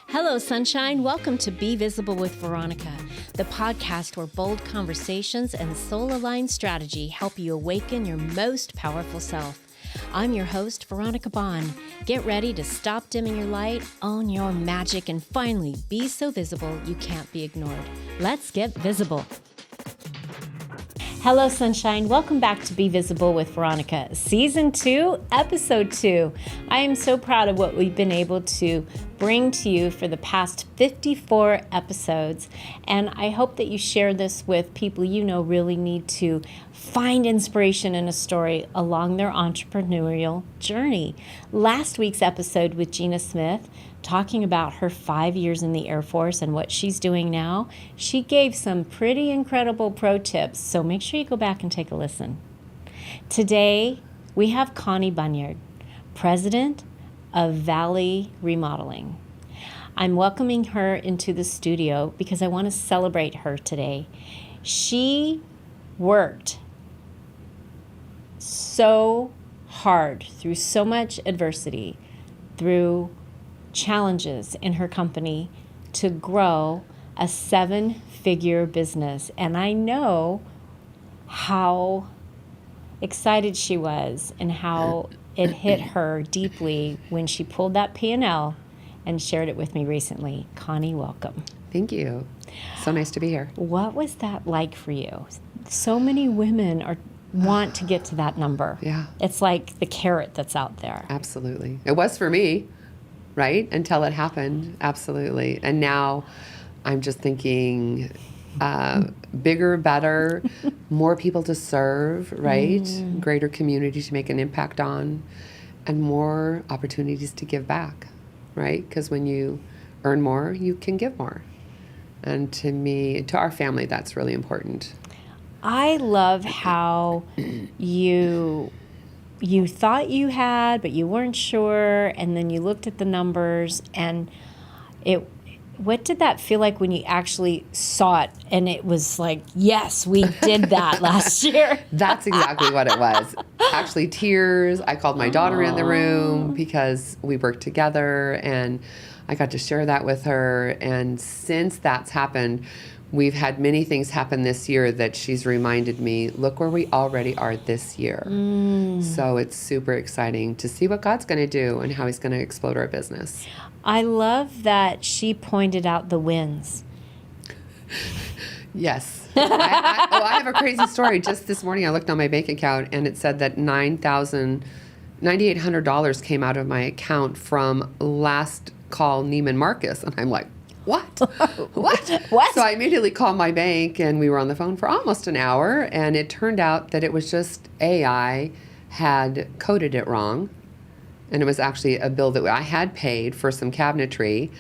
Hello, sunshine. Welcome to Be Visible with Veronica, the podcast where bold conversations and soul-aligned strategy help you awaken your most powerful self. I'm your host, Veronica Bond. Get ready to stop dimming your light, own your magic, and finally be so visible you can't be ignored. Let's get visible. Hello, sunshine. Welcome back to Be Visible with Veronica, Season 2, Episode 2. I am so proud of what we've been able to bring to you for the past 54 episodes, and I hope that you share this with people you know really need to find inspiration in a story along their entrepreneurial journey. Last week's episode with Gina Smith, talking about her 5 years in the Air Force and what she's doing now, she gave some pretty incredible pro tips, so make sure you go back and take a listen. Today, we have Connie Bunyard, president of Valley Remodeling. I'm welcoming her into the studio because I want to celebrate her today. She worked so hard through so much adversity, through challenges in her company to grow a 7-figure business. And I know how excited she was and how it hit her deeply when she pulled that P&L and shared it with me recently. Connie, welcome. Thank you. So nice to be here. What was that like for you? So many women want to get to that number. Yeah. It's like the carrot that's out there. Absolutely. It was for me, right? Until it happened. Absolutely. And now I'm just thinking bigger, better, more people to serve, right? Greater community to make an impact on, and more opportunities to give back, right? Because when you earn more, you can give more. And to me, to our family, that's really important. I love how you thought you had, but you weren't sure, and then you looked at the numbers, and what did that feel like when you actually saw it, and it was like, yes, we did that last year? That's exactly what it was. Actually, tears. I called my daughter in the room because we worked together, and I got to share that with her, and since that's happened, we've had many things happen this year that she's reminded me, look where we already are this year. So it's super exciting to see what God's going to do and how he's going to explode our business. I love that she pointed out the wins. Yes. I have a crazy story. Just this morning I looked on my bank account and it said that $9,800 came out of my account from last call Neiman Marcus. And I'm like, what? What? So I immediately called my bank, and we were on the phone for almost an hour, and it turned out that it was just AI had coded it wrong, and it was actually a bill that I had paid for some cabinetry,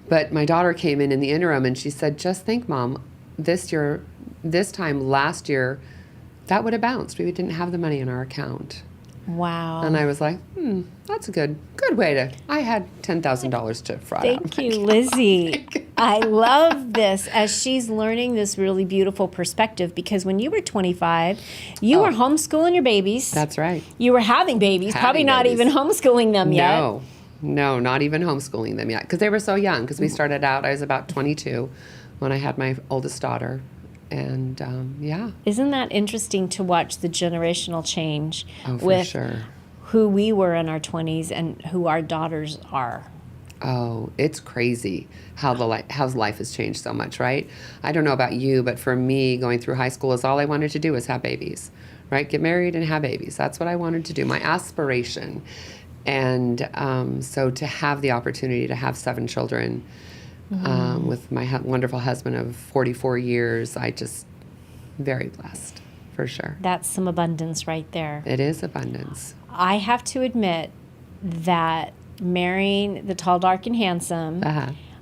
but my daughter came in the interim, and she said, just think, Mom, this time last year, that would have bounced. We didn't have the money in our account. Wow. And I was like, that's a good way to, I had $10,000 to fraud out. Thank you, Lizzy. I love this as she's learning this really beautiful perspective, because when you were 25, you were homeschooling your babies. That's right. You were having babies, probably not even homeschooling them yet. No, not even homeschooling them yet, because they were so young, because we started out, I was about 22 when I had my oldest daughter. And yeah. Isn't that interesting to watch the generational change with sure. who we were in our 20s and who our daughters are? Oh, it's crazy how life has changed so much, right? I don't know about you, but for me, going through high school is all I wanted to do was have babies, right? Get married and have babies. That's what I wanted to do, my aspiration. And so to have the opportunity to have 7 children, with my wonderful husband of 44 years, I just very blessed, for sure. That's some abundance right there. It is abundance. I have to admit that marrying the tall, dark, and handsome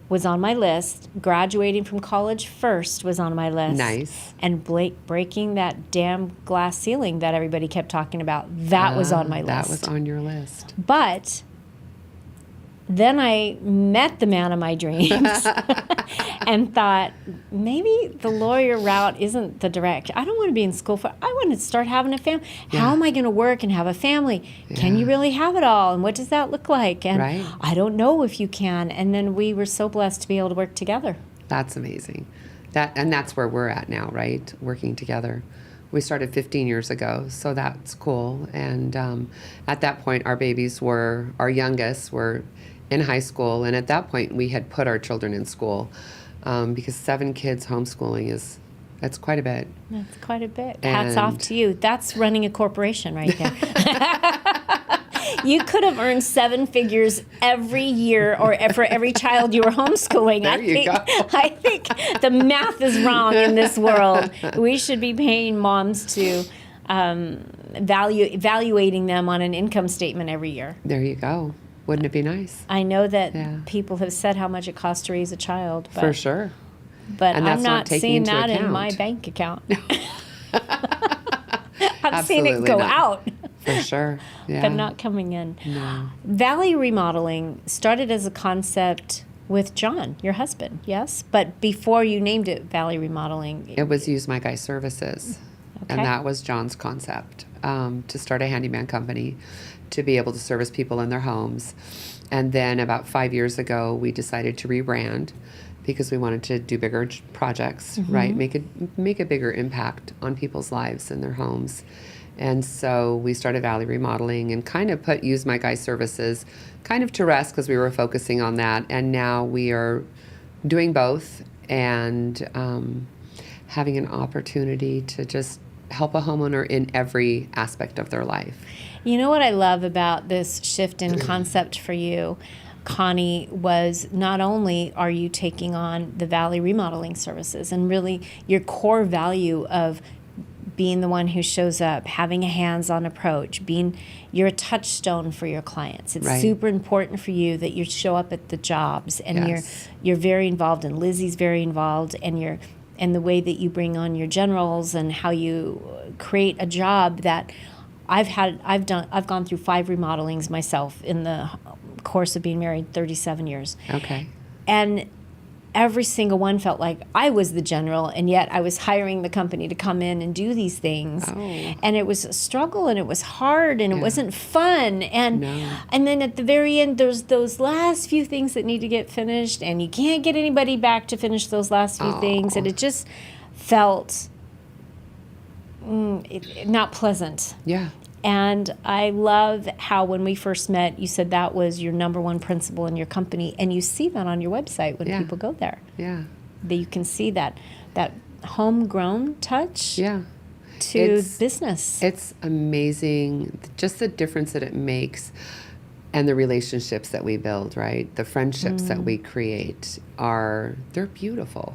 was on my list. Graduating from college first was on my list. Nice. And breaking that damn glass ceiling that everybody kept talking about, that was on my list. That was on your list. But then I met the man of my dreams and thought, maybe the lawyer route isn't the direct. I don't want to be in school I want to start having a family. Yeah. How am I going to work and have a family? Yeah. Can you really have it all? And what does that look like? And Right. I don't know if you can. And then we were so blessed to be able to work together. That's amazing. That's where we're at now, right? Working together. We started 15 years ago, so that's cool. And at that point, our youngest were in high school. And at that point, we had put our children in school because 7 kids homeschooling that's quite a bit. That's quite a bit. Hats off to you. That's running a corporation right there. You could have earned 7 figures every year or for every child you were homeschooling. I think the math is wrong in this world. We should be paying moms to evaluating them on an income statement every year. There you go. Wouldn't it be nice? I know that people have said how much it costs to raise a child. But, for sure. But and I'm not seeing that in my bank account. I've seen it go out. For sure. Yeah. But not coming in. No. Valley Remodeling started as a concept with John, your husband, yes? But before you named it Valley Remodeling. It was Use My Guy Services. Okay. And that was John's concept, to start a handyman company, to be able to service people in their homes. And then about 5 years ago, we decided to rebrand because we wanted to do bigger projects, right? Make a bigger impact on people's lives and their homes. And so we started Valley Remodeling and kind of put Use My Guy Services kind of to rest because we were focusing on that. And now we are doing both and having an opportunity to just help a homeowner in every aspect of their life. You know what I love about this shift in concept for you, Connie, was not only are you taking on the Valley Remodeling services and really your core value of being the one who shows up, having a hands-on approach, you're a touchstone for your clients. It's Right. super important for you that you show up at the jobs and Yes. you're very involved, and Lizzy's very involved, and the way that you bring on your generals and how you create a job that I've gone through 5 remodelings myself in the course of being married 37 years. Okay. And every single one felt like I was the general, and yet I was hiring the company to come in and do these things. Oh. And it was a struggle, and it was hard, and it wasn't fun. And then at the very end, there's those last few things that need to get finished, and you can't get anybody back to finish those last few things. And it just felt not pleasant. Yeah. And I love how when we first met, you said that was your number one principle in your company. And you see that on your website when people go there. Yeah. That you can see that homegrown touch to business. It's amazing just the difference that it makes and the relationships that we build, right? The friendships that we create they're beautiful,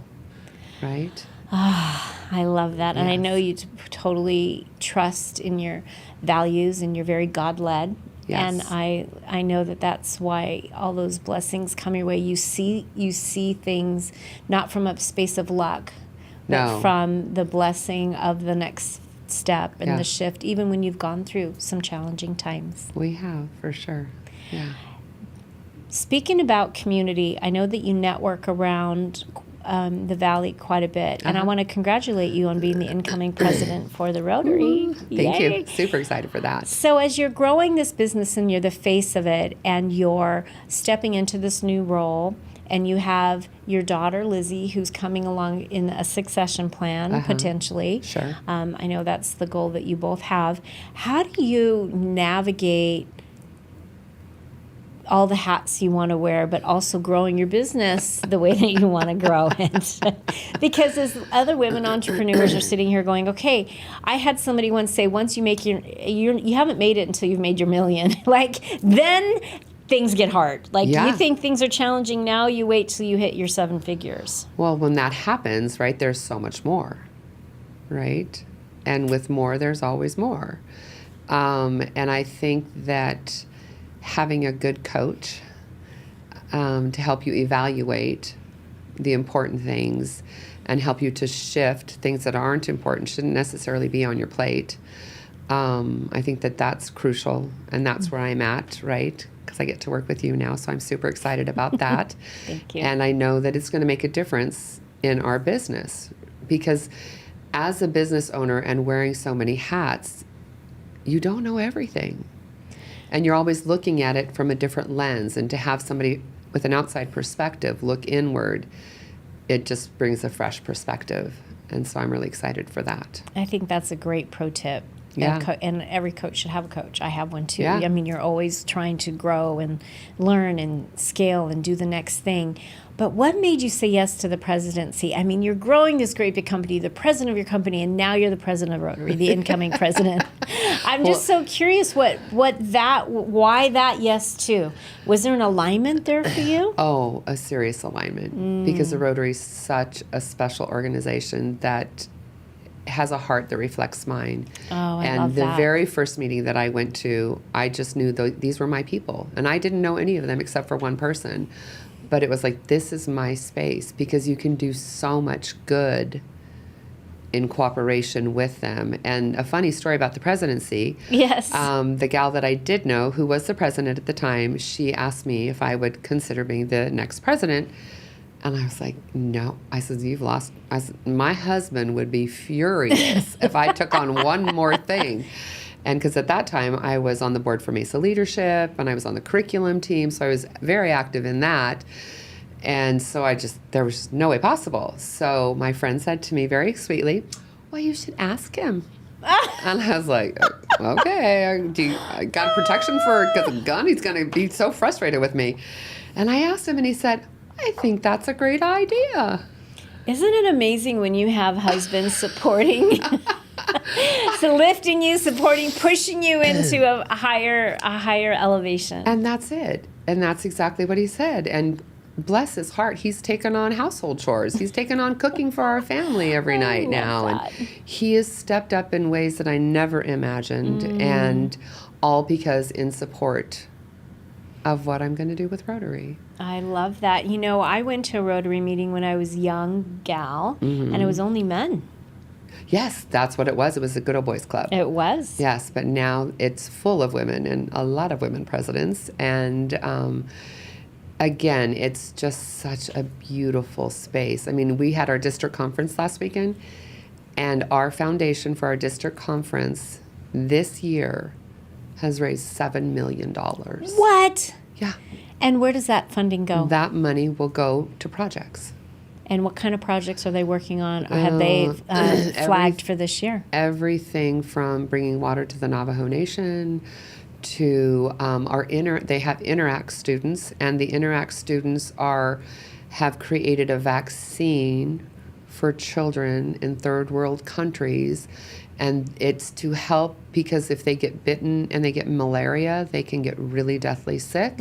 right? I love that. And I know you totally trust in your values and you're very God-led. Yes. And I know that that's why all those blessings come your way. You see things not from a space of luck, but from the blessing of the next step and the shift, even when you've gone through some challenging times. We have, for sure. Yeah. Speaking about community, I know that you network around the Valley quite a bit. And I want to congratulate you on being the incoming president for the Rotary. Thank you. Super excited for that. So as you're growing this business and you're the face of it and you're stepping into this new role and you have your daughter, Lizzy, who's coming along in a succession plan, potentially. Sure. I know that's the goal that you both have. How do you navigate all the hats you want to wear, but also growing your business the way that you want to grow it? Because as other women entrepreneurs are sitting here going, okay, I had somebody once say, once you make you haven't made it until you've made your million. Then things get hard. You think things are challenging now, you wait till you hit your 7 figures. Well, when that happens, right, there's so much more, right? And with more, there's always more. And I think that having a good coach to help you evaluate the important things and help you to shift things that aren't important, shouldn't necessarily be on your plate. I think that that's crucial, and that's where I'm at, right? because I get to work with you now. So I'm super excited about that. Thank you. And I know that it's going to make a difference in our business, because as a business owner and wearing so many hats, you don't know everything. And you're always looking at it from a different lens. And to have somebody with an outside perspective look inward, it just brings a fresh perspective. And so I'm really excited for that. I think that's a great pro tip. Yeah. And every coach should have a coach. I have one too. Yeah. I mean, you're always trying to grow and learn and scale and do the next thing. But what made you say yes to the presidency? I mean, you're growing this great big company, the president of your company, and now you're the president of Rotary, the incoming president. I'm just so curious why that yes too? Was there an alignment there for you? Oh, a serious alignment. Because the Rotary is such a special organization that has a heart that reflects mine. Oh, I And love the that. very first meeting that I went to, I just knew these were my people. And I didn't know any of them except for one person. But it was like, this is my space, because you can do so much good in cooperation with them. And a funny story about the presidency. Yes. The gal that I did know, who was the president at the time, she asked me if I would consider being the next president. And I was like, no. I said, you've lost. I said, my husband would be furious if I took on one more thing. And because at that time I was on the board for Mesa Leadership and I was on the curriculum team, so I was very active in that. And so there was just no way possible. So my friend said to me very sweetly, well, you should ask him. And I was like, okay, I got protection for a gun? He's going to be so frustrated with me. And I asked him and he said, I think that's a great idea. Isn't it amazing when you have husbands supporting, so lifting you, supporting, pushing you into a higher elevation? And that's it. And that's exactly what he said. And bless his heart, he's taken on household chores. He's taken on cooking for our family every night now. That. And he has stepped up in ways that I never imagined. And all because in support of what I'm going to do with Rotary. I love that. You know, I went to a Rotary meeting when I was a young gal, and it was only men. Yes, that's what it was. It was a good old boys club. It was. Yes, but now it's full of women and a lot of women presidents. And again, it's just such a beautiful space. I mean, we had our district conference last weekend, and our foundation for our district conference this year has raised $7 million. What? Yeah. And where does that funding go? That money will go to projects. And what kind of projects are they working on? Or have they flagged for this year? Everything from bringing water to the Navajo Nation to they have Interact students, and the Interact students have created a vaccine for children in third world countries. And it's to help, because if they get bitten and they get malaria, they can get really deathly sick.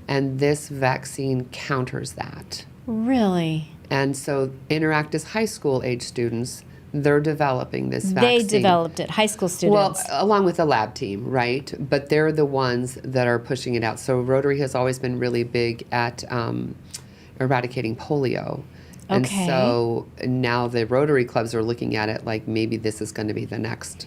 And this vaccine counters that. Really? And so Interact is high school age students. They're developing this vaccine. They developed it, high school students. Well, along with the lab team, right? But they're the ones that are pushing it out. So Rotary has always been really big at eradicating polio. And so now the Rotary clubs are looking at it like maybe this is going to be the next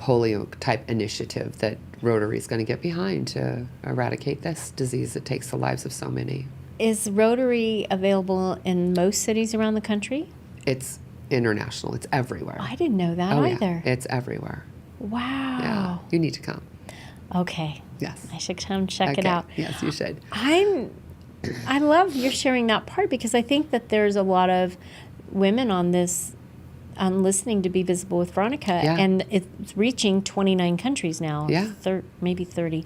polio type initiative that Rotary is going to get behind to eradicate this disease that takes the lives of so many. Is Rotary available in most cities around the country? It's international. It's everywhere. I didn't know that either. Yeah. It's everywhere. Wow. Yeah. You need to come. Okay. Yes. I should come check it out. Yes, you should. I love you're sharing that part, because I think that there's a lot of women on listening to Be Visible with Veronica, and it's reaching 29 countries now, maybe 30,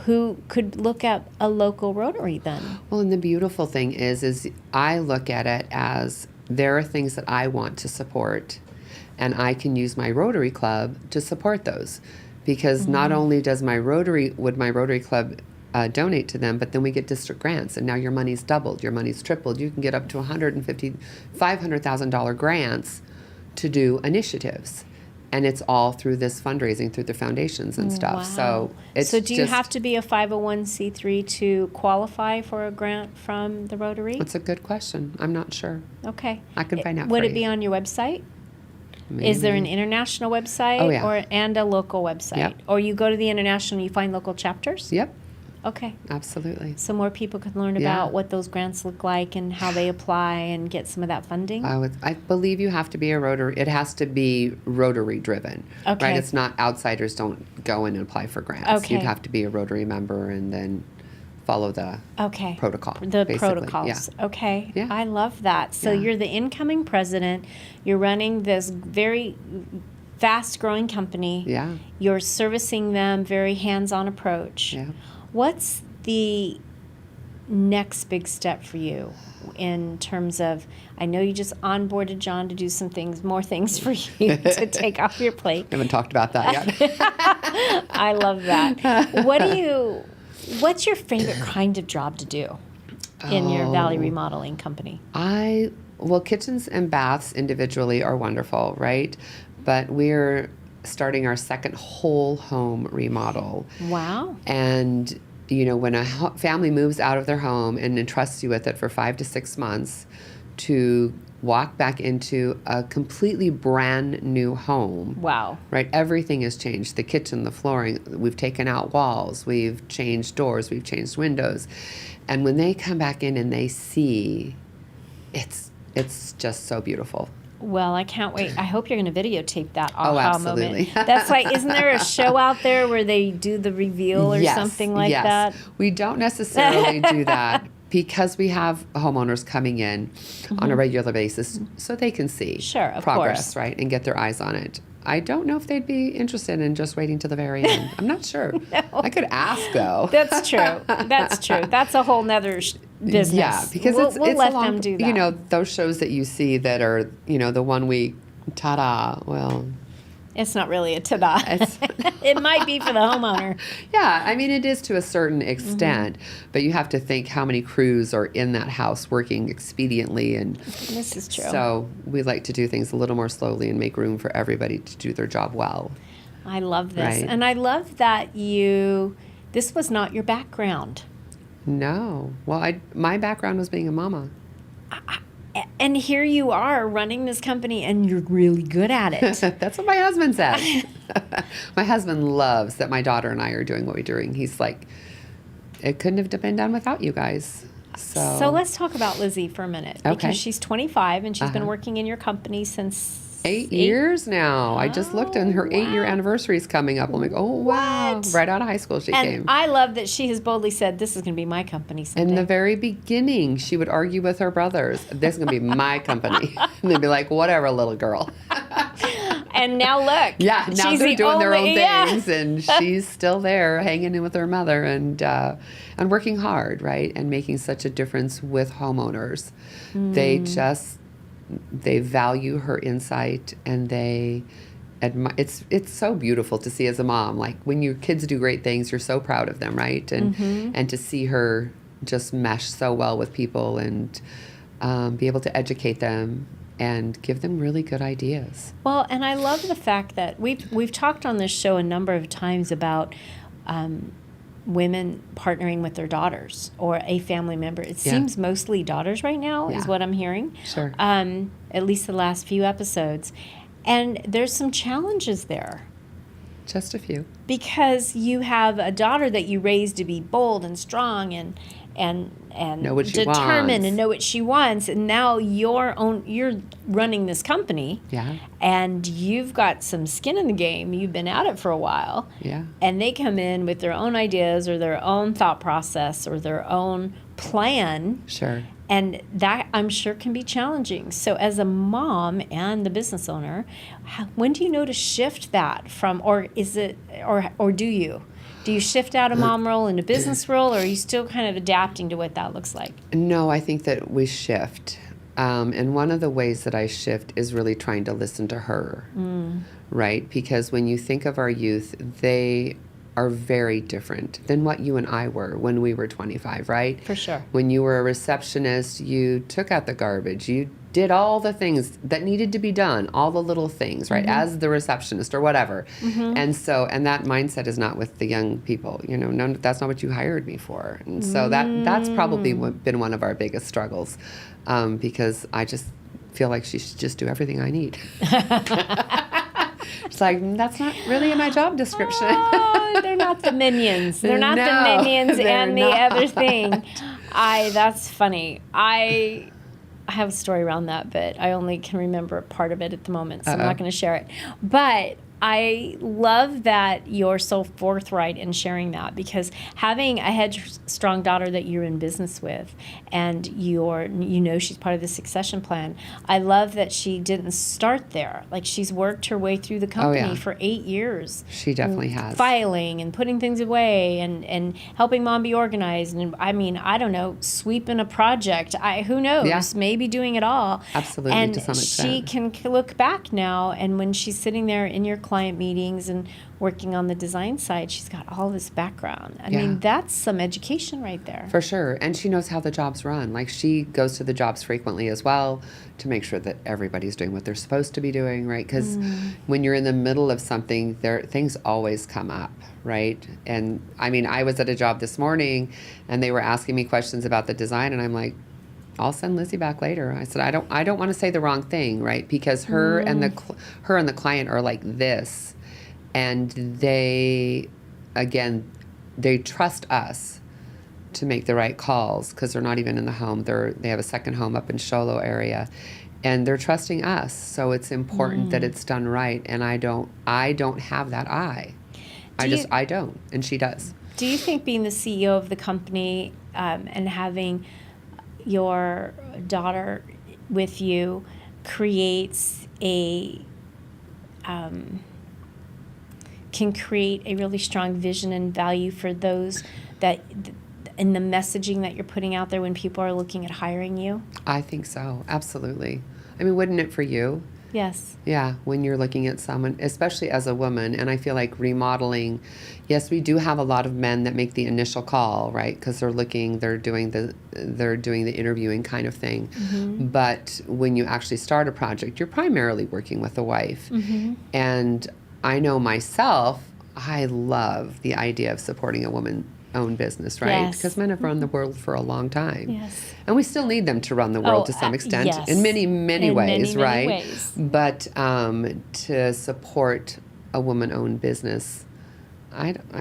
who could look at a local Rotary then. Well, and the beautiful thing is I look at it as there are things that I want to support, and I can use my Rotary Club to support those. Because not only would my Rotary Club donate to them, but then we get district grants, and now your money's doubled, your money's tripled. You can get up to $150,000, $500,000 grants to do initiatives, and it's all through this fundraising through the foundations and stuff. Wow. So do you have to be a 501c3 to qualify for a grant from the Rotary? That's a good question. I'm not sure. Okay. I can find out. Would for it be you. on your website? maybe. Is there an international website Oh, yeah. and a local website? Yep. Or you go to the international and you find local chapters? Yep, Okay. absolutely. So more people can learn about what those grants look like and how they apply and get some of that funding? I believe you have to be a Rotary. It has to be Rotary driven, Okay. right? It's not outsiders don't go in and apply for grants. Okay. You'd have to be a Rotary member and then follow the protocol. The basically. protocols. Yeah. Okay. Yeah. I love that. So Yeah. you're the incoming president. You're running this very fast-growing company. Yeah. You're servicing them, very hands-on approach. Yeah. What's the next big step for you in terms of, I know you just onboarded John to do some things, more things for you to take off your plate. Haven't talked about that yet. I love that. What's your favorite kind of job to do in your Valley Remodeling company? Well, kitchens and baths individually are wonderful, right? But we're starting our second whole home remodel. Wow. And, when a family moves out of their home and entrusts you with it for 5 to 6 months, to walk back into a completely brand new home. Wow. Right? Everything has changed. The kitchen, the flooring, we've taken out walls, we've changed doors, we've changed windows. And when they come back in and they see, it's just so beautiful. Well, I can't wait. I hope you're going to videotape that aha absolutely. moment. That's like, isn't there a show out there where they do the reveal or something like that? We don't necessarily do that because we have homeowners coming in on a regular basis so they can see progress, right, and get their eyes on it. I don't know if they'd be interested in just waiting till the very end. I'm not sure. No. I could ask, though. That's true. That's true. That's a whole nother business. Yeah, because we'll it's let a long, them do that. Those shows that you see that are, the 1 week, ta-da, well... It's not really a ta-da. It might be for the homeowner. Yeah, I mean, it is to a certain extent, but you have to think how many crews are in that house working expediently. And this is true. So we like to do things a little more slowly and make room for everybody to do their job well. I love this. Right. And I love that this was not your background. No. Well, my background was being a mama. And here you are running this company, and you're really good at it. That's what my husband says. My husband loves that my daughter and I are doing what we're doing. He's like, it couldn't have been done without you guys. So let's talk about Lizzy for a minute. Okay. Because she's 25, and she's been working in your company since... 8 years now. I just looked, and her 8-year anniversary is coming up. I'm like, oh, wow. What? Right out of high school she came. And I love that she has boldly said, this is going to be my company someday. In the very beginning, she would argue with her brothers, this is going to be my company. And they'd be like, whatever, little girl. And now look. Yeah, now she's they're doing their own yeah. things, and she's still there hanging in with her mother and working hard, right? And making such a difference with homeowners. They value her insight, and they admire. It's so beautiful to see as a mom. Like when your kids do great things, you're so proud of them, right? And to see her just mesh so well with people and be able to educate them and give them really good ideas. Well, and I love the fact that we've talked on this show a number of times about women partnering with their daughters or a family member. It seems mostly daughters right now is what I'm hearing. Sure. At least the last few episodes. And there's some challenges there. Just a few. Because you have a daughter that you raised to be bold and strong and know what she determined wants. and know what she wants, and now you're running this company. Yeah. And you've got some skin in the game. You've been at it for a while. Yeah. And they come in with their own ideas or their own thought process or their own plan. Sure. And that, I'm sure, can be challenging. So as a mom and the business owner, when do you know to shift that from, or is it, or do you? Do you shift out of mom role into business role, or are you still kind of adapting to what that looks like? No, I think that we shift. And one of the ways that I shift is really trying to listen to her, right? Because when you think of our youth, they are very different than what you and I were when we were 25, right? For sure. When you were a receptionist, you took out the garbage, you did all the things that needed to be done, all the little things, right, as the receptionist or whatever. And that mindset is not with the young people. No, that's not what you hired me for. And so that's probably been one of our biggest struggles, because I just feel like she should just do everything I need. It's like, that's not really in my job description. Oh, they're not the minions. They're not the minions and the other thing. That's funny. I have a story around that, but I only can remember part of it at the moment, so I'm not going to share it. But I love that you're so forthright in sharing that, because having a headstrong daughter that you're in business with, and she's part of the succession plan. I love that she didn't start there. Like, she's worked her way through the company for 8 years. She definitely has. Filing and putting things away and helping mom be organized. And I mean, I don't know, sweeping a project. Who knows? Yeah. Maybe doing it all. Absolutely, and to some extent. she can look back now, and when she's sitting there in your client meetings and working on the design side, she's got all this background. I mean, that's some education right there. For sure. And she knows how the jobs run. Like, she goes to the jobs frequently as well to make sure that everybody's doing what they're supposed to be doing, right? Because when you're in the middle of something, things always come up, right? And I mean, I was at a job this morning and they were asking me questions about the design, and I'm like, I'll send Lizzy back later. I said, I don't want to say the wrong thing, right? Because her and the client are like this, and they trust us to make the right calls, because they're not even in the home. They have a second home up in Sholo area, and they're trusting us. So it's important that it's done right. And I don't have that eye. I don't, and she does. Do you think being the CEO of the company and having your daughter with you creates can create a really strong vision and value for those that in the messaging that you're putting out there when people are looking at hiring you? I think so, absolutely. I mean, wouldn't it for you? Yes. Yeah, when you're looking at someone, especially as a woman, and I feel like remodeling, yes, we do have a lot of men that make the initial call, right? Because they're doing the interviewing kind of thing. Mm-hmm. But when you actually start a project, you're primarily working with a wife. Mm-hmm. And I know myself, I love the idea of supporting a woman-owned business, right? Because men have run the world for a long time. Yes. And we still need them to run the world to some extent, yes. in many, many ways, right? Many ways. But to support a woman-owned business,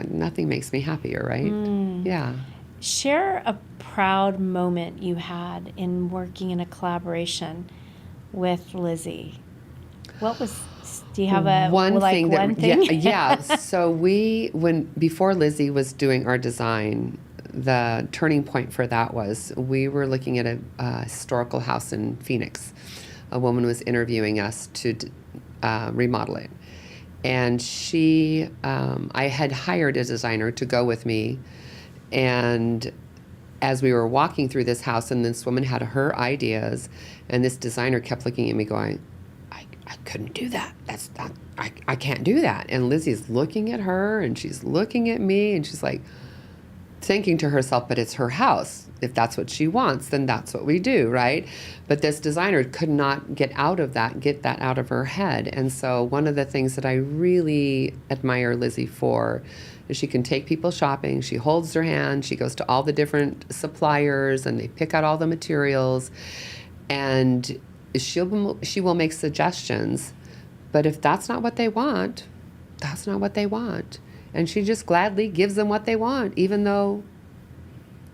nothing makes me happier, right? Yeah. Share a proud moment you had in working in a collaboration with Lizzy. Do you have one thing? Yeah. So before Lizzy was doing our design, the turning point for that was we were looking at a historical house in Phoenix. A woman was interviewing us to remodel it. And I had hired a designer to go with me. And as we were walking through this house, and this woman had her ideas, and this designer kept looking at me going, I couldn't do that. I can't do that. And Lizzy's looking at her, and she's looking at me, and she's like thinking to herself, but it's her house. If that's what she wants, then that's what we do, right? But this designer could not get that out of her head. And so one of the things that I really admire Lizzy for is she can take people shopping. She holds their hand. She goes to all the different suppliers, and they pick out all the materials. And she will make suggestions, but if that's not what they want, that's not what they want. And she just gladly gives them what they want, even though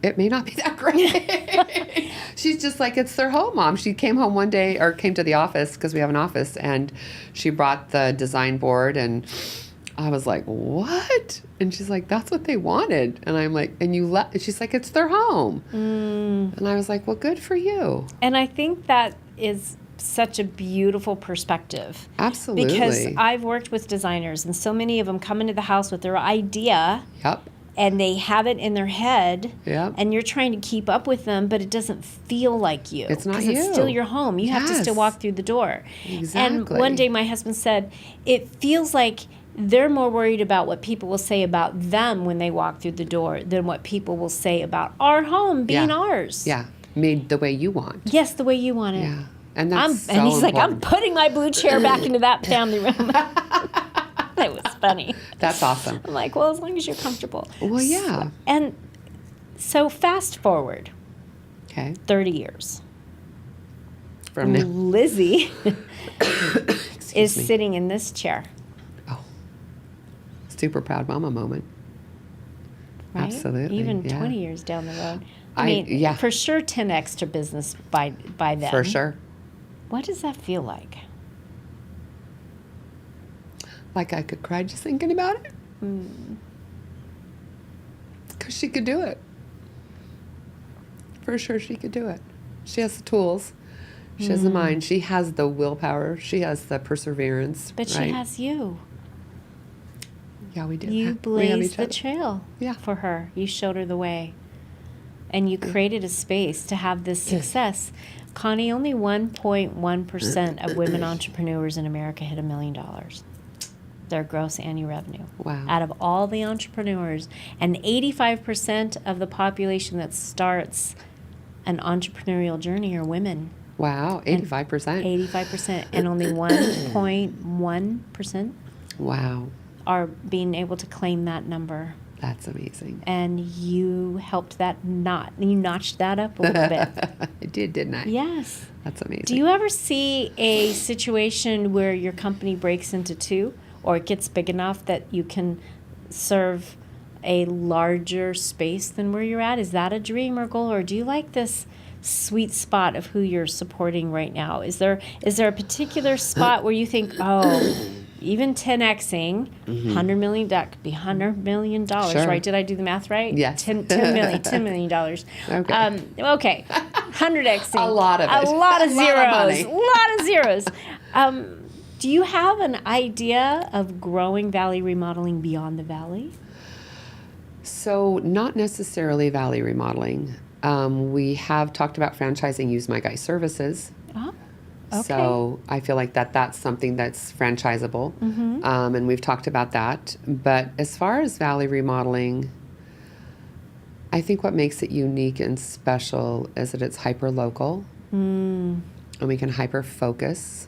it may not be that great. She's just like, it's their home, Mom. She came home one day, or came to the office, because we have an office, and she brought the design board, and I was like, what? And she's like, that's what they wanted. And I'm like, and she's like, it's their home. And I was like, well, good for you. And I think that is such a beautiful perspective. Absolutely. Because I've worked with designers, and so many of them come into the house with their idea. Yep. And they have it in their head. Yep. And you're trying to keep up with them, but it doesn't feel like you. It's not you. Because it's still your home. You have to still walk through the door. Exactly. And one day my husband said, it feels like they're more worried about what people will say about them when they walk through the door than what people will say about our home being ours. Yeah. Made the way you want. Yes, the way you want it. Yeah. And that's so and he's important. like, I'm putting my blue chair back into that family room. It was funny. That's awesome. I'm like, well, as long as you're comfortable. Well, yeah. So fast forward. Okay. 30 years. from now. Lizzy is me. sitting in this chair. Oh, super proud mama moment. Right? Absolutely. Even yeah. 20 years down the road. I mean, for sure 10 extra business by then. For sure. What does that feel like? Like I could cry just thinking about it. Because she could do it. For sure she could do it. She has the tools. She has the mind. She has the willpower. She has the perseverance. But she has you. Yeah, we do. You blazed the other. trail Yeah. for her. You showed her the way. And you created a space to have this success. Connie, only 1.1% of women entrepreneurs in America hit $1 million. Their gross annual revenue. Wow. Out of all the entrepreneurs, and 85% of the population that starts an entrepreneurial journey are women. Wow, 85%. 85%, and only 1.1% Wow. are being able to claim that number. That's amazing. And you helped you notched that up a little bit. I did, didn't I? Yes. That's amazing. Do you ever see a situation where your company breaks into two, or it gets big enough that you can serve a larger space than where you're at? Is that a dream or goal, or do you like this sweet spot of who you're supporting right now? Is there a particular spot where you think, oh, even 10xing, $100 million, that could be $100 million, Sure. right? Did I do the math right? Yes. $10 million. Okay. Okay. 100xing. A lot of it. A lot of A lot of zeros. money. A lot of zeros. Do you have an idea of growing Valley Remodeling beyond the Valley? So not necessarily Valley Remodeling. We have talked about franchising Use My Guy services. Oh, okay. So I feel like that's something that's franchisable. And we've talked about that. But as far as Valley Remodeling, I think what makes it unique and special is that it's hyper-local. And we can hyper-focus.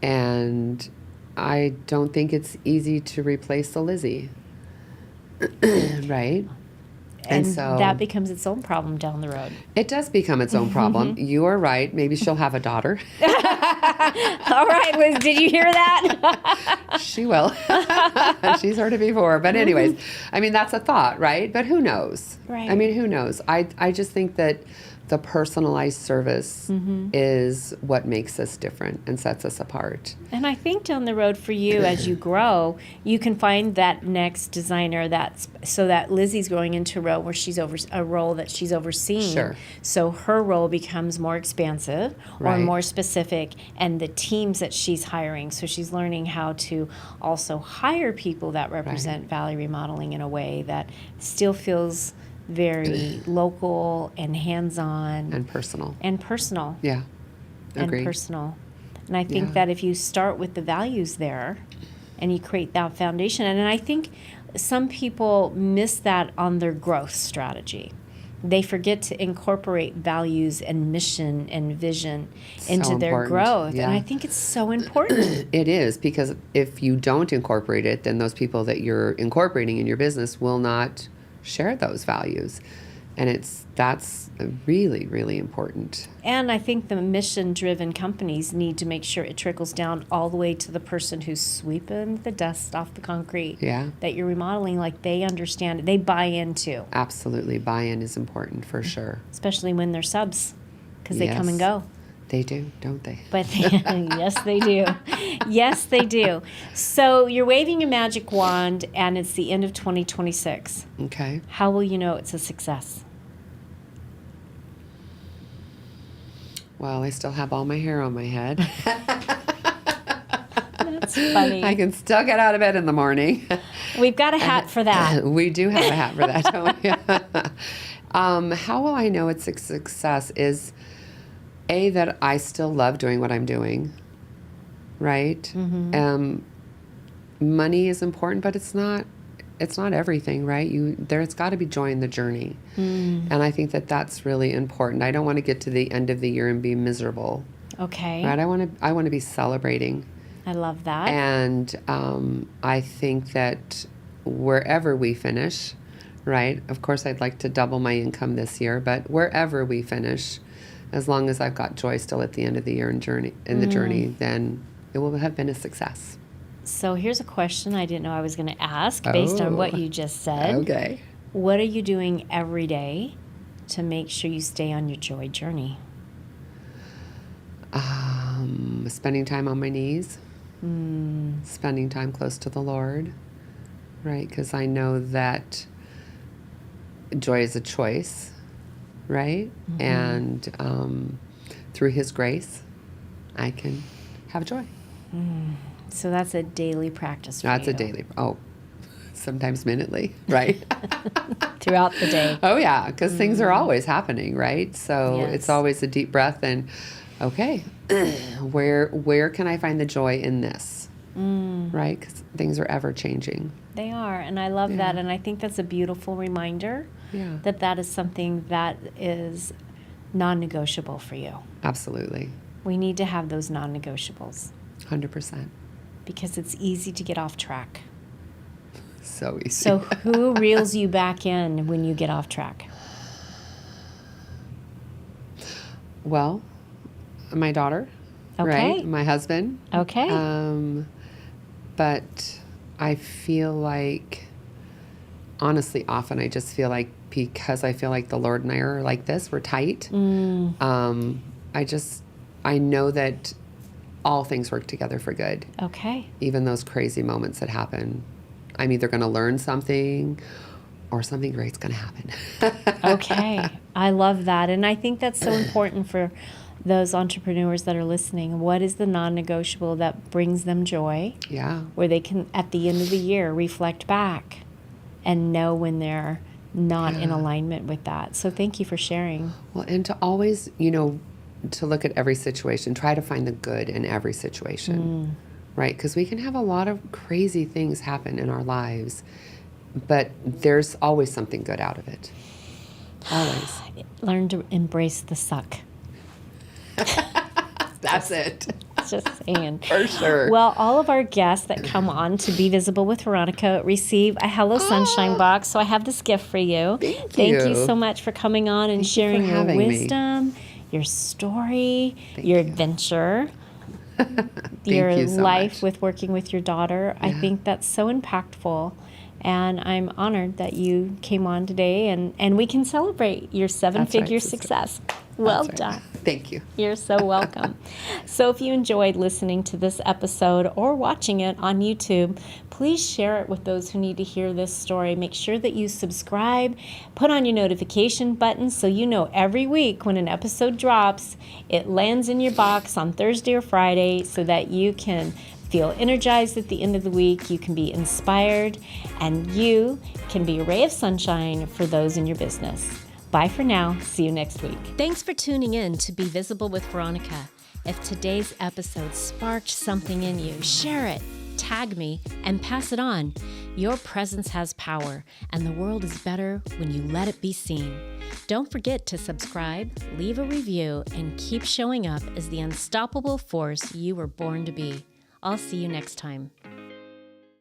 And I don't think it's easy to replace the Lizzy. Right? And so that becomes its own problem down the road. it does become its own problem. You are right. Maybe she'll have a daughter. All right, Liz, did you hear that? She will. She's heard it before. But anyways, I mean, that's a thought, right? But who knows? Right. I mean, who knows? I just think that the personalized service is what makes us different and sets us apart. And I think down the road for you, as you grow, you can find that next designer so that Lizzie's growing into a role where she's a role that she's overseeing. Sure. So her role becomes more expansive or Right. more specific, and the teams that she's hiring. So she's learning how to also hire people that represent Valley Remodeling in a way that still feels very local and hands-on And personal. And Yeah. Agreed. personal. And I think Yeah. that if you start with the values there and you create that foundation, and I think some people miss that on their growth strategy. They forget to incorporate values and mission and vision into their important. growth. Yeah. And I think it's so important. It is, because if you don't incorporate it, then those people that you're incorporating in your business will not share those values. And that's really, really important. And I think the mission-driven companies need to make sure it trickles down all the way to the person who's sweeping the dust off the concrete Yeah. that you're remodeling. Like, they understand it. They buy into, Absolutely. Buy-in is important for sure. especially when they're subs, because they come and Yes. go. They do, don't they? But yes, they do. Yes, they do. So you're waving a magic wand, and it's the end of 2026. Okay. How will you know it's a success? Well, I still have all my hair on my head. That's funny. I can still get out of bed in the morning. We've got a hat for that. We do have a hat for that, don't we? How will I know it's a success is, A, that I still love doing what I'm doing, right? Money is important, but it's not everything, right? There's got to be joy in the journey. And I think that that's really important. I don't want to get to the end of the year and be miserable, Okay. right? I want to be celebrating. I love that. And I think that wherever we finish, right? Of course, I'd like to double my income this year, but wherever we finish, as long as I've got joy still at the end of the year and the journey, then it will have been a success. So here's a question I didn't know I was going to ask based on what you just said. Okay. What are you doing every day to make sure you stay on your joy journey? Spending time on my knees, spending time close to the Lord, right? Because I know that joy is a choice, right? And through His grace, I can have joy. So that's a daily practice for That's you. a daily, sometimes minutely, right? Throughout the day. Oh, yeah, because things are always happening, right? So Yes. it's always a deep breath and, okay, where can I find the joy in this, right? Because things are ever changing. They are, and I love that, and I think that's a beautiful reminder that is something that is non-negotiable for you. Absolutely. We need to have those non-negotiables 100%. because it's easy to get off track. So easy. So who reels you back in when you get off track? Well, my daughter, Okay. right? My husband. Okay. But I feel like, honestly, often I just feel like because I feel like the Lord and I are like this, we're tight. I know that all things work together for good. Okay. Even those crazy moments that happen. I'm either going to learn something or something great's going to happen. Okay. I love that. And I think that's so important for those entrepreneurs that are listening. What is the non-negotiable that brings them joy? Yeah. Where they can, at the end of the year, reflect back and know when they're not in alignment with that. So thank you for sharing. Well, and to always, to look at every situation, try to find the good in every situation, right? Because we can have a lot of crazy things happen in our lives, but there's always something good out of it. Always. Learn to embrace the suck. That's it. Just saying. For sure. Well, all of our guests that come on to Be Visible with Veronica receive a Hello Sunshine box. So I have this gift for you. Thank you you. So much for coming on and Thank you sharing for your having me. wisdom, your story, Thank your you. adventure, Your your life with working with your daughter. I Yeah. think that's so impactful. And I'm honored that you came on today and we can celebrate your seven-figure sister. success. Well That's right. done. Thank you. You're so welcome. So if you enjoyed listening to this episode or watching it on YouTube, please share it with those who need to hear this story. Make sure that you subscribe, put on your notification button so you know every week when an episode drops, it lands in your box on Thursday or Friday so that you can feel energized at the end of the week, you can be inspired, and you can be a ray of sunshine for those in your business. Bye for now. See you next week. Thanks for tuning in to Be Visible with Veronica. If today's episode sparked something in you, share it, tag me, and pass it on. Your presence has power, and the world is better when you let it be seen. Don't forget to subscribe, leave a review, and keep showing up as the unstoppable force you were born to be. I'll see you next time.